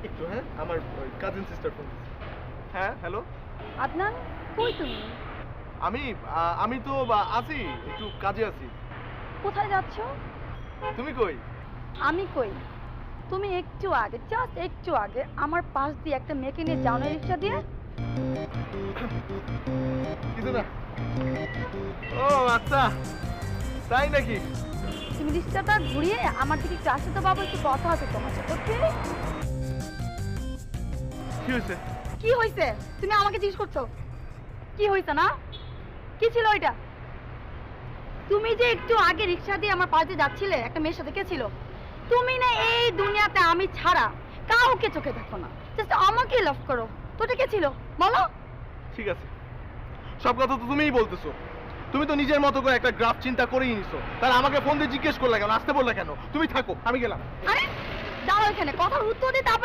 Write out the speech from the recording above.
একটু, হ্যাঁ, আমার কাজিন সিস্টার ফোন দিচ্ছে। হ্যাঁ, হ্যালো। আদনান, কই তুমি? আমি তো আছি, একটু কাজে আছি। কোথায় যাচ্ছ? তুমি কই? আমি কই? তুমি একটু আগে, জাস্ট একটু আগে আমার পাশ দিয়ে একটা মেয়েকে নিয়ে যাও না রিক্সা দিয়ে? কিছু না। ও আচ্ছা, তাই নাকি? তুমি রিক্সাটা ঘুরিয়ে আমার দিকে একটু আসতে তো বাবা, একটু কথা আছে তোমার সাথে, ওকে? কি হয়েছে? কি হয়েছে? তুমি আমাকে জিজ্ঞেস করছো কি হয়েছে না? কি ছিল ওইটা? তুমি যে একটু আগে রিক্সা দিয়ে আমার পাশে যাচ্ছিলে একটা মেয়ের সাথে, কে ছিল? তুমি না এই দুনিয়াতে আমি ছাড়া কাউকে চোখে দেখো না, জাস্ট আমাকে লাভ করো। তো ওটা কে ছিল বলো? ঠিক আছে, সব কথা তো তুমিই বলতেছো। তুমি তো নিজের মতো করে একটা গ্রাফ চিন্তা করেই নিছো, তাহলে আমাকে ফোন দিয়ে জিজ্ঞেস করলে কেন, আসতে বললে কেন? তুমি থাকো, আমি গেলাম। আরে দাঁড়াও, এখানে কথার উত্তর দিয়ে তারপর